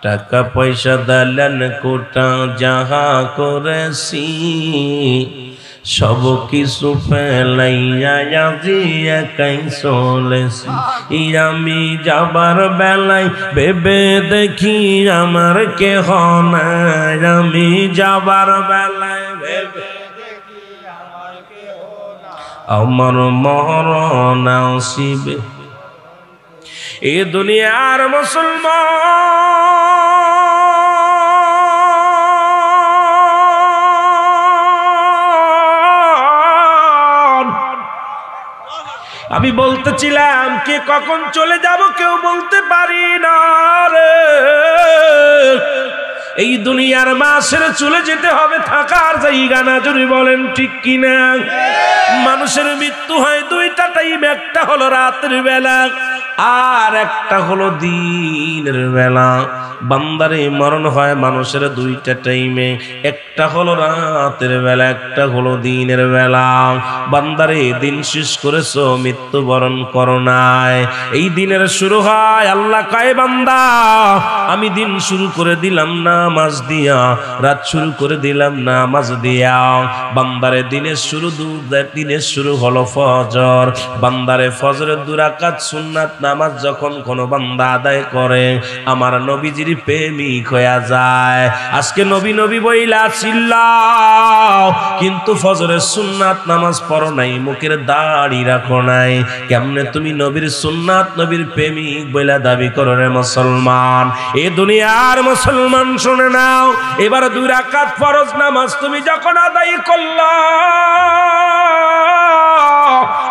টাকা পয়সা দালান কোটা যাহা করেছি, সব কিছু ফেলাইয়া আজি একাই চলেছি। আমি যাবার বেলায় ভেবে দেখি আমার কেহ নাই, আমি যাবার বেলায় ভেবে দেখি আমার কেহ নাই, আমার মরণ আসিবে। এ দুনিয়ার মুসলমান, আমি বলতেছিলাম কে কখন চলে যাব কেউ বলতে পারি না রে। এই দুনিয়ার মাসের চলে যেতে হবে, থাকার জায়গা না, যদি বলেন ঠিক কিনা। মানুষের মৃত্যু হয় দুইটা টাইম, একটা হলো রাতের বেলা আর একটা হলো দিনের বেলা। বান্দারে মরণ হয় মানুষের দুইটা টাইমে, একটা হলো রাতের বেলা, একটা হলো দিনের বেলা। বান্দারে দিন শেষ করেছো, মৃত্যুবরণ করো নাই। এই দিনের শুরু হয়, আল্লাহ কয় বান্দা আমি দিন শুরু করে দিলাম নামাজ দিয়া, রাত শুরু করে দিলাম নামাজ দিয়া। বান্দারে দিনের শুরু হলো ফজর। বান্দারে ফজরের 2 রাকাত সুন্নাত নামাজ যখন কোন বান্দা আদায় করে, আমার নবীজির প্রেমিক হয়ে যায়। আজকে নবী নবী বইলা চিল্লাও, কিন্তু ফজরের সুন্নাত নামাজ পড়ো নাই, মুখের দাড়ি রাখো নাই। কেমনে তুমি নবীর সুন্নাত নবীর প্রেমিক বইলা দাবি করো রে মুসলমান? এ দুনিয়ার মুসলমান শুনে নাও, এবার 2 রাকাত ফরজ নামাজ তুমি যখন আদায় করলা,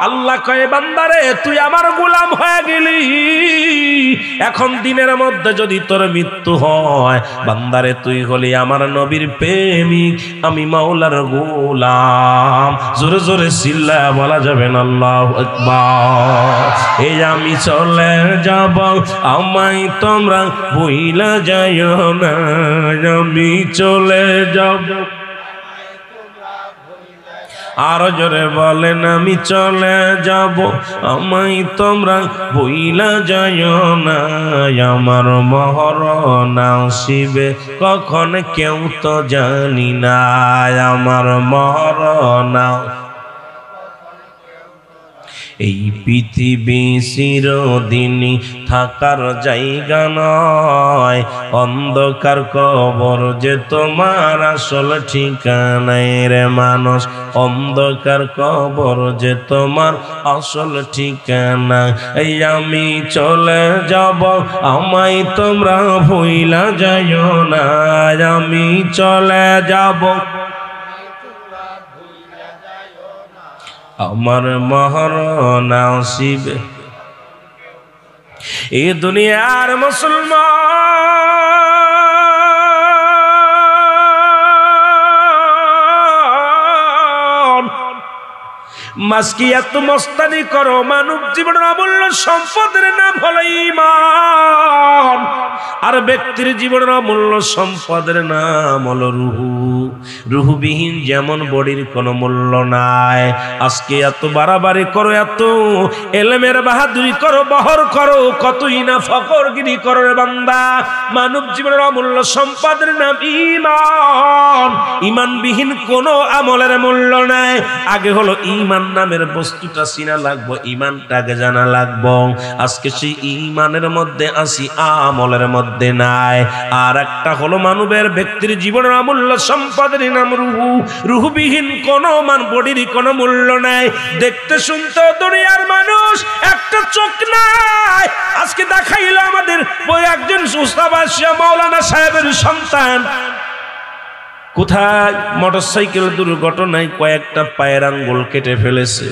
আল্লাহ কয় বান্দারে তুই আমার গোলাম হয়ে গেলি। এখন দিনের মধ্যে যদি তোর মৃত্যু হয়, বান্দারে তুই হলি আমার নবীর প্রেমিক, আমি মাওলার গোলাম। জোরে জোরে চিল্লা বলা যাবে না আল্লাহু আকবার। এই আমি চলে যাব, আমায় তোমরা ভুইলা যাইও না, আমি চলে যাব। আরো জোরে বলেন আমি চলে যাব, আমায় তোমরা ভুইলা যাইও না। আমার মরণ আসিবে কখন কেউ তো জানি না, আমার মরণ। এই পৃথিবী চিরদিনই থাকার জায়গা নয়, অন্ধকার কবর যে তোমার আসল ঠিকানায় রে মানুষ, অন্ধকার কবর যে তোমার আসল ঠিকানা। এই আমি চলে যাব, আমায় তোমরা ভুইলা যাইও না, আমি চলে যাব, আমার মরণ আসিবে। এই দুনিয়ার মুসলমান মাসকি এত মস্তানি করো, মানব জীবনের অমূল্য সম্পদের নাম হলো ঈমান, আর ব্যক্তির জীবনের অমূল্য সম্পদের নাম হলো রুহু। রুহুবিহীন যেমন বডির কোনো মূল্য নাই। আজকে এত বাড়াবাড়ি করো, এত এলেমের বাহাদুরি করো, বহর করো, কতই না ফকরগিরি করো রে বান্দা, মানব জীবনের অমূল্য সম্পদের নাম ঈমান। ঈমানবিহীন কোনো আমলের মূল্য নাই। আগে হলো ঈমান নামের বস্তুটা চিনা লাগবো, ঈমানটাকে জানা লাগবো। আজকে সেই ঈমানের মধ্যে আসি, আমলের মধ্যে নাই। আর একটা হলো মানবের ব্যক্তির জীবনের অমূল্য সম্পদের নাম রুহু। রুহুবিহীন কোনো বডির কোনো মূল্য নাই। দেখতে শুনতে দুনিয়ার মানুষ একটা চোখ নাই। আজকে দেখাইলো আমাদের ওই একজন উস্তাবাসিয়া মাওলানা সাহেবের সন্তান, কোথায় মোটরসাইকেল দুর্ঘটনায় কয়েকটা পায়ের আঙ্গুল কেটে ফেলেছে।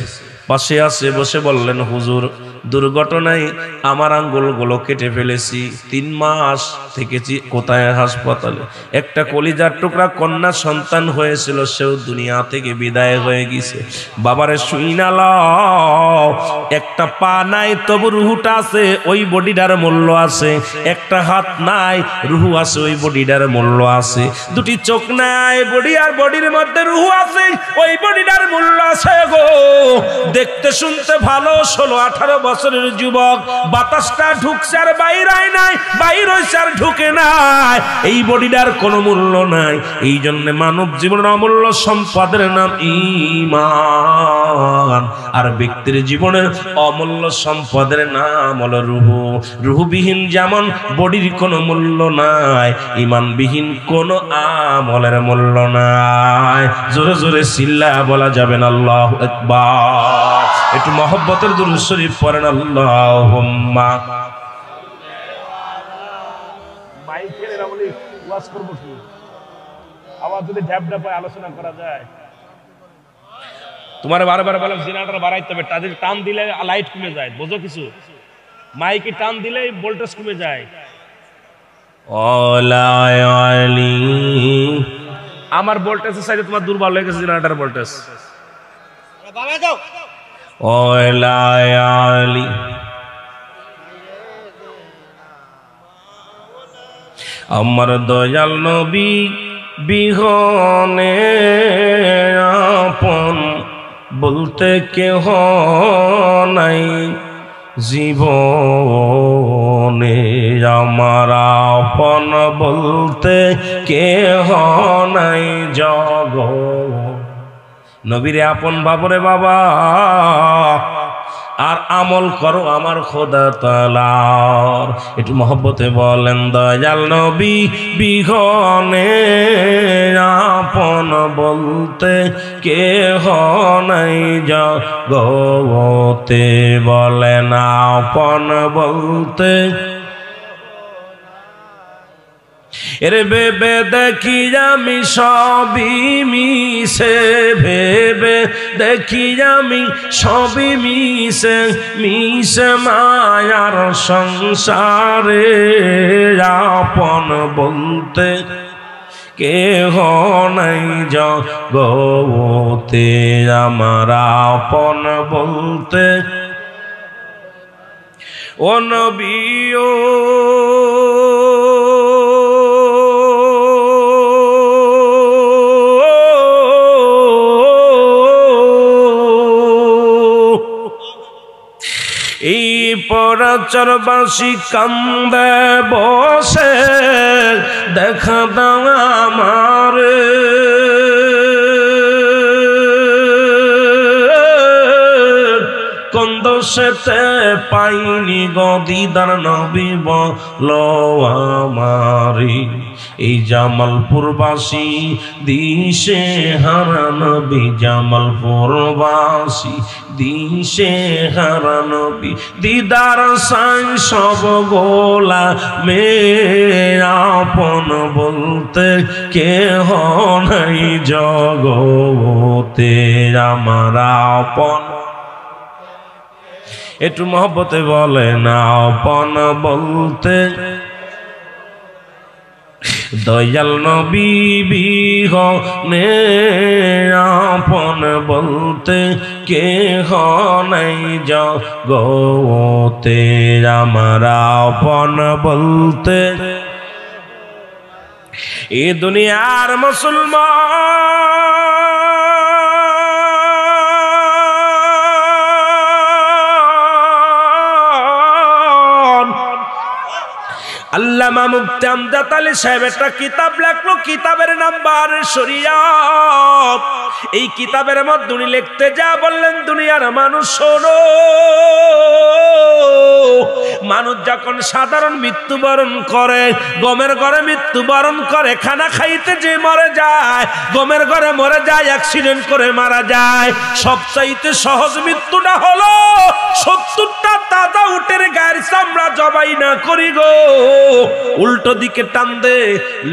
পাশে আসে বসে বললেন, হুজুর দুর্ঘটনায় আমার আঙ্গুলগুলো কেটে ফেলেছি, 3 মাস থেকেছি কোথায় হাসপাতালে। একটা কলিজার টুকরা কন্যা সন্তান হয়েছিল, সেও দুনিয়া থেকে বিদায় হয়ে গেছে। বাবারে শুইনাল, একটা পা নাই তবু রুহুটা আছে, ওই বডিটার মূল্য আছে। একটা হাত নাই, রুহু আছে, ওই বডিটার মূল্য আছে। 2টি চোখ নাই, বডি আর বডির মধ্যে রুহু আছে, ওই বডিটার মূল্য আছে গো। দেখতে শুনতে ভালো, 16-18 বছরের যুবক, বাতাসটা ঢুকছে আর বাইর হয় নাই, বাইর হইছে আর ঢুকে নাই, এই বডিটার কোনো মূল্য নাই। এই জন্য মানব জীবনের অমূল্য সম্পদের নাম ঈমান, আর ব্যক্তির জীবনের অমূল্য সম্পদের নাম হলো রুহু। রুহুবিহীন যেমন বডির কোনো মূল্য নাই, ঈমানবিহীন কোনো আমলের মূল্য নাই। জোরে জোরে চিল্লা বলা যাবে না আল্লাহু আকবার। একটু মহব্বতের দুরূদ শরীফ পড়েন, আল্লাহুম্মা। মাইকের এরা বলি ওয়াজ করব কি, আবার যদি ঢ্যাপঢ্যাপ আলোচনা করা যায়। তোমার বারবার বললাম জেনারেটর বাড়াইতে হবে, তাদের টান দিলে লাইট কমে যায়, বোঝো কিছু? মাইকে টান দিলে ভোল্টেজ কমে যায়। ওলায়ালি আমার ভোল্টেজের সাইডে তোমার দুর্বল হয়ে গেছে জেনারেটর ভোল্টেজ বাবা যাও ওলায়ালি আমার দয়াল নবী বিহনে আপন বলতে কেহ নাই জীবনে আমার আপন বলতে কেহ নাই জগৎ নবীরে আপন ভাবরে বাবা আর আমল করো আমার খোদা তাআলার একটু মহব্বতে বলেন দয়াল নবী বিহনে আপন বলতে কেহ নাই জগতে বলেন আপন বলতে এরে ভেবে দেখি আমি সবই মিশে ভেবে দেখি আমি সবই মিশে মিশে মায়ার সংসারে আপন বলতে কেহ নাই জগতে আমার আপন বলতে ও নবী ও এই পরাচরবাসী কান্দে বসে দেখা দাও আমার কন্দসেতে পাইনি গদিদার নবী বলো আমারি এই জামালপুরবাসী দিশে হারা নবী জামালপুরবাসী দিশে হারা নবী দিদার সাই সব গোলা মে আপন বলতে কেহ নাই জগতে আমার আপন একটু মহব্বতে বলে না আপন বলতে দয়াল নবী বিহনে আপন বলতে কেহ নাই জগতে আমার আপন বলতে এ দুনিয়ার মুসলমান আল্লামা মুফতি আমজাদ আলী সাহেব একটা কিতাব লেখলো কিতাবের নাম বারে শরিয়ত এই কিতাবের মধ্যে উনি লিখতে যা বললেন দুনিয়ার মানুষ শোনো মানুষ যখন সাধারণ মৃত্যুবরণ করে গমের ঘরে মৃত্যুবরণ করে খানা খাইতে যে মরে যায় গমের ঘরে মরে যায় অ্যাক্সিডেন্ট করে মারা যায় সবচাইতে সহজ মৃত্যুটা হলো 70টা তাজা উটের গায়ের চামড়া জবাই না করি গো উল্টো দিকে টান দে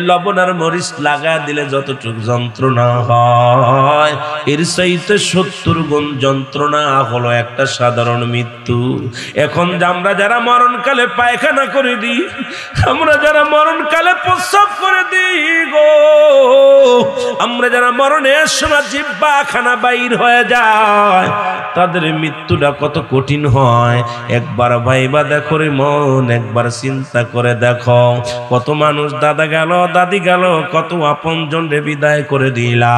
লবণ আর মরিচ লাগা দিলে যতটুকু যন্ত্রণা হয় এর চাইতে 70 গুণ যন্ত্রণা হলো একটা সাধারণ মৃত্যু এখন আমরা যারা মরণকালে পায়খানা করে দিই আমরা যারা মরণকালে প্রস্রাব করে দিই গো আমরা যারা মরণের সময় জিহ্বা খানা বাইর হয়ে যায় তাদের মৃত্যুটা কত কঠিন হয় একবার ভাইবা দেখো রে মন একবার চিন্তা করে দেখো কত মানুষ দাদা গেল দাদি গেল কত আপনজন রে বিদায় করে দিলা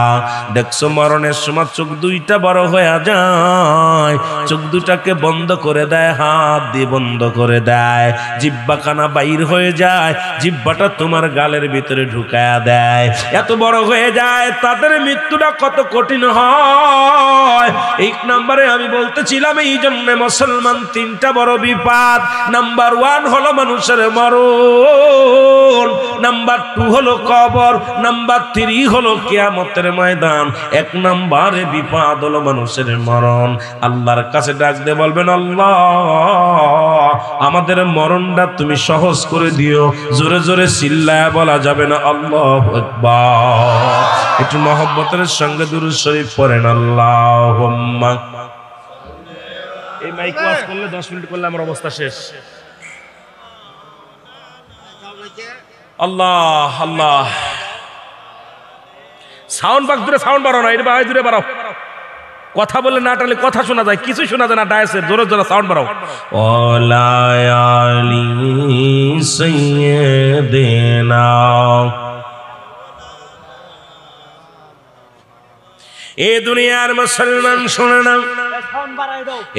দেখছো মরণের সময় চোখ দুইটা বড় হয়ে যায় চোখ দুটাকে বন্ধ করে দেয় হাত দিয়ে বন্ধ করে দেয় জিহ্বা খানা বাইর হয়ে যায় জিহ্বাটা তোমার গালের ভিতরে ঢুকায়া দেয় এত বড় হয়ে যায় তাদের মৃত্যুটা কত কঠিন হয় এক নম্বরে আমি বলতেছিলাম এই জন্য মুসলমান 3টা বড় বিপদ নাম্বার 1 হলো মানুষের মরণ নাম্বার 2 হলো কবর নাম্বার 3 হলো কিয়ামতের ময়দান 1 নম্বরে বিপদ হলো মানুষের মরণ আল্লাহর কাছে ডাক দিয়ে বলবেন আল্লাহ আমাদের মরণটা তুমি সহজ করে দিও জোরে জোরে চিল্লায়া বলা যাবে না আল্লাহু আকবার একটু মহব্বতের সঙ্গে দুরূদ শরীফ পড়েন আল্লাহুম্মা এই মাইক ওয়াজ করলে 10 মিনিট করলে আমার অবস্থা শেষ আল্লাহ আল্লাহ। সাউন্ড বাক্স দূরে সাউন্ড বাড়াও না, এটা দূরে বাড়াও। কথা বলে না টালে কথা শোনা যায়, কিছু শোনা যায় না। ডায়াসের জোরে জোরে সাউন্ড বাড়াও। ওলায়ালি সাইয়্যিদিনা, এ দুনিয়ার মুসলমান শুনে নাও,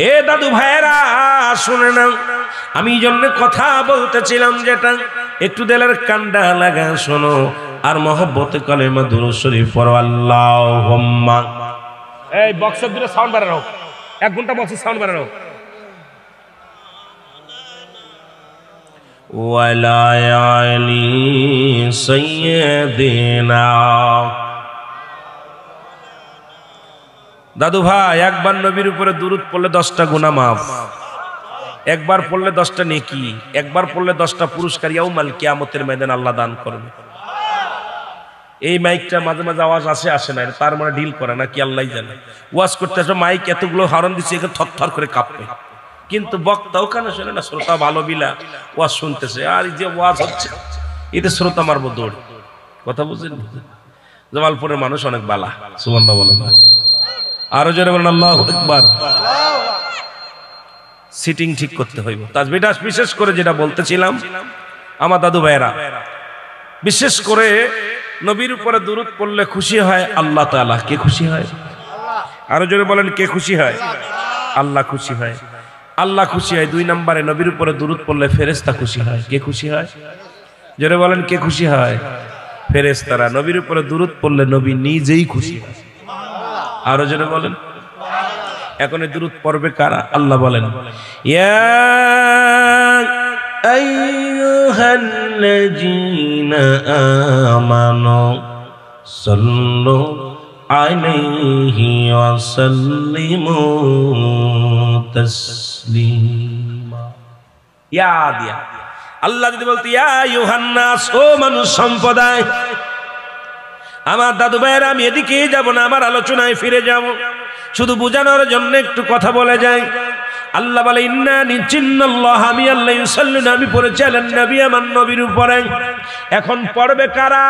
এ দাদু ভাইরা শুনে নাও। আমি জন্য কথা বলতেছিলাম যেটা, একটু দিলের কান্ডা লাগা শোনো আর মহব্বতে কালেমা দুরূদ শরীফ পড়ো। আল্লাহুম্মা, এই বক্সের দূরে সাউন্ড বাড়াও, 1 ঘন্টা বক্সের সাউন্ড বাড়াও। ওয়ালায়ালি সাইয়্যিদিনা। দাদু ভাই, একবার নবীর উপরে দুরূদ পড়লে 10টা গুনাহ মাফ, একবার পড়লে 10টা নেকি, একবার পড়লে 10টা পুরস্কার ইয়াউমাল কিয়ামতের ময়দানে আল্লাহ দান করবে। এই মাইকটা মাঝে মাঝে আওয়াজ আসে না, তার মানে ডিল করে না কি আল্লাহই জানে। ওয়াজ করতে আসলে মাইক এতগুলো হরন দিচ্ছে, একে থরথর করে কাঁপবে, কিন্তু বক্তা ওখানে শোনে না, শ্রোতা ভালো বিলা ওয়াজ শুনতেছে। আর এই যে ওয়াজ হচ্ছে এতে শ্রোতা মারবো দৌড়। কথা বুঝলেন? জামালপুরের মানুষ অনেক বালা, সুবহানাল্লাহ বলেন। আরো জোরে বলেন আল্লাহু আকবার। সিটিং ঠিক করতে হইব। তাসবিহটা বিশেষ করে যেটা বলতেছিলাম, আমার দাদু ভাইরা বিশেষ করে নবীর উপরে দুরূদ পড়লে খুশি হয় আল্লাহ তাআলা। কে খুশি হয়? আরো জোরে বলেন, কে খুশি হয়? আল্লাহ খুশি হয়। আল্লাহ খুশি হয়। 2 নম্বরে নবীর উপরে দুরূদ পড়লে ফেরেশতা খুশি হয়। কে খুশি হয়? জোরে বলেন, কে খুশি হয়? ফেরেশতারা। নবীর উপরে দুরূদ পড়লে নবী নিজেই খুশি হয়। আরো জোরে বলেন। এখন এই দুরূদ পড়বে কারা? আল্লাহ বলেন, ইয়া আইয়ুহাল্লাযীনা আমানু সাল্লু আলাইহি ওয়া সাল্লিমু তাসলিমা। ইয়া দিয়া আল্লাহ যদি বলতে, ইয়া আইয়ুহান নাস, ও মানুষ সম্প্রদায়। আমার দাদু ভাইয়েরা, আমি এদিকে যাব না, আমার আলোচনায় ফিরে যাব। শুধু বোঝানোর জন্য একটু কথা বলে যাই। আল্লাহ বলে, ইন্না নিচিন্নাল্লাহ, আমি আল্লাহ ইউসাল্লিনা, আমি পড়েছি আলান নবী, আমার নবীর উপরে। এখন পড়বে কারা?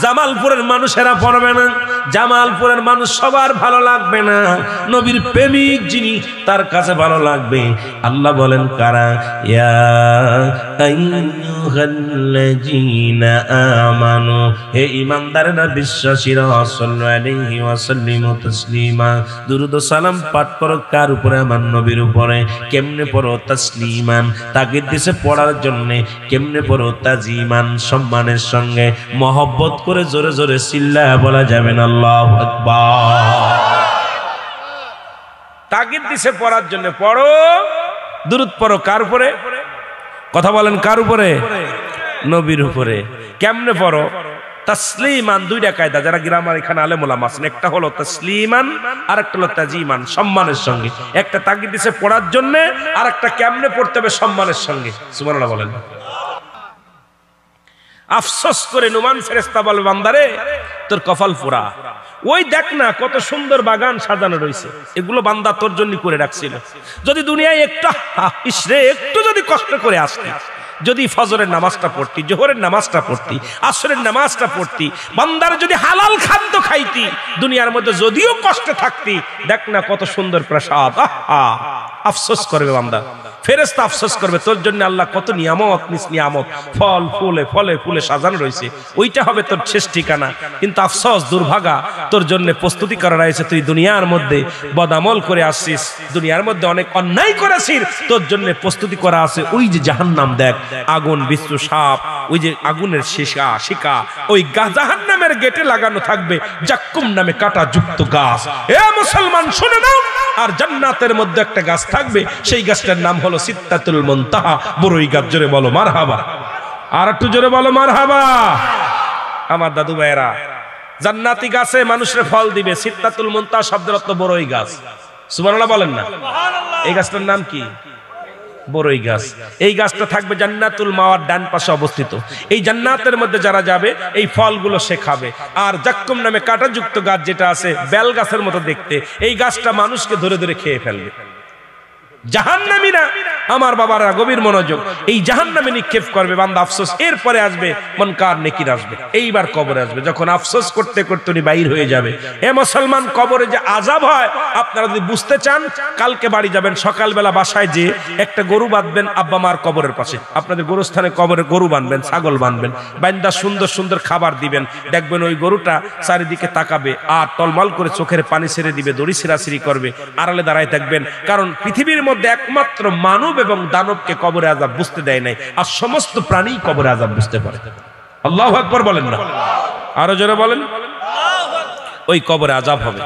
জামালপুরের মানুষেরা পড়বে না। জামালপুরের মানুষ সবার ভালো লাগবে না, নবীর প্রেমিক যিনি তার কাছে ভালো লাগবে। আল্লাহ বলেন কারা? ইয়া আইয়ুহাল্লাযীনা আমানু, হে ঈমানদারেরা, বিশ্বাসীরা, সাল্লু আলাইহি ওয়া সাল্লিমু তাসলিমা, দুরূদ ও সালাম পাঠ করো কার উপরে? আমার নবীর উপরে। কেমনে পড়ো? তাসলিমান, তাগিদ দিছে পড়ার জন্য। কেমনে পড়ো? তাজিমান, সম্মানের সঙ্গে, মহব্বত করে জোরে জোরে চিল্লায়া বলা যাবে না আল্লাহু আকবার। তাগিদ দিছে পড়ার জন্য। পড়ো, দুরূদ পড়ো কার উপরে? কথা বলেন, কার উপরে? নবীর উপরে। কেমনে পড়ো? তাসলিমান। 2টা কায়দা, যারা গ্রামার এখানে আলেম ওলামা আছেন। একটা হলো তাসলিমান, আর একটা হলো তাজিমান, সম্মানের সঙ্গে। একটা তাগিদ দিছে পড়ার জন্য, আর একটা কেমনে পড়তে হবে সম্মানের সঙ্গে। সুবহানাল্লাহ বলেন। আফসোস করে নুমান ফেরেশতা বলে, বান্দারে তোর কপাল পোড়া। ওই দেখ না কত সুন্দর বাগান সাজানো রয়েছে, এগুলো বান্দা তোর জন্য করে রাখছিল। যদি দুনিয়ায় একটু ইসরে একটু যদি কষ্ট করে আসতি, যদি ফজরের নামাজটা পড়তি, জোহরের নামাজটা পড়তি, আসরের নামাজটা পড়তি, বান্দার যদি হালাল খাদ্য খাইতি, দুনিয়ার মধ্যে যদিও কষ্টে থাকতি, দেখ না কত সুন্দর প্রসাদ। আফসোস করবে বান্দা, ফেরেশতা আফসোস করবে, তোর জন্য আল্লাহ কত নিয়ামত নিয়ামত, ফল ফুলে ফলে ফুলে সাজানো রয়েছে, ওইটা হবে তোর শেষ ঠিকানা। কিন্তু আফসোস, দুর্ভাগা, তোর জন্য প্রস্তুতি করা রয়েছে। তুই দুনিয়ার মধ্যে বদামল করে আসছিস, দুনিয়ার মধ্যে অনেক অন্যায় করেছিস, তোর জন্য প্রস্তুতি করা আছে ওই যে জাহান্নাম। দেখ, আগুন, বিশ্ব সাপ, ওই যে আগুনের শিকা, ওই জাহান্নামের গেটে লাগানো থাকবে জাক্কুম নামে কাটা যুক্ত গাছ। এ মুসলমান শুনে নাও। আর জান্নাতের মধ্যে একটা গাছ থাকবে, সেই গাছটার নাম হলো সিদরাতুল মুনতাহা, বড়ই গাছ। জোরে বলো মারহাবা। আর একটু জোরে বলো মারহাবা। আমার দাদু ভাইয়েরা, জান্নাতি গাছে মানুষের ফল দিবে। সিদরাতুল মুনতাহা শব্দের অর্থ বড়ই গাছ। সুবহানাল্লাহ বলেন না? এই গাছটার নাম কি? বড়ই গাছ। এই গাছটা থাকবে জান্নাতুল মাওয়ার ডান পাশে অবস্থিত। এই জান্নাতের মধ্যে যারা যাবে, এই ফলগুলো সে খাবে। আর জাক্কুম নামে কাঁটাযুক্ত গাছ যেটা আছে, বেল গাছের মতো দেখতে, এই গাছটা মানুষকে ধরে ধরে খেয়ে ফেলবে। জাহান্নামীরা, আমার বাবারা গভীর মনোযোগ, এই জাহান্নামে নিক্ষেপ করবে বান্দা আফসোস, এরপরে আসবে মুনকার নেকির আসবে, এইবার কবরে আসবে। যখন আফসোস করতে করতে উনি বাইর হয়ে যাবে। এ মুসলমান, কবরে যে আযাব হয় আপনারা যদি বুঝতে চান, কালকে বাড়ি যাবেন, সকালবেলা বাসায় যে একটা গরু বাঁধবেন আব্বা মার কবরের পাশে, আপনাদের গরুস্থানে কবরে গরু বাঁধবেন, ছাগল বাঁধবেন, বান্দা সুন্দর সুন্দর খাবার দিবেন, দেখবেন ওই গরুটা চারিদিকে তাকাবে আর টলমল করে চোখের পানি ছেড়ে দিবে, দড়ি ছিঁড়াছিঁড়ি করবে, আড়ালে দাঁড়ায় থাকবেন। কারণ পৃথিবীর মধ্যে একমাত্র মানব এবং দানবকে কবরে আযাব বুঝতে দেয় নাই, আর সমস্ত প্রাণী কবরে আযাব বুঝতে পারে। আল্লাহু আকবার বলেন না, আরো জোরে বলেন। ওই কবরে আযাব হবে।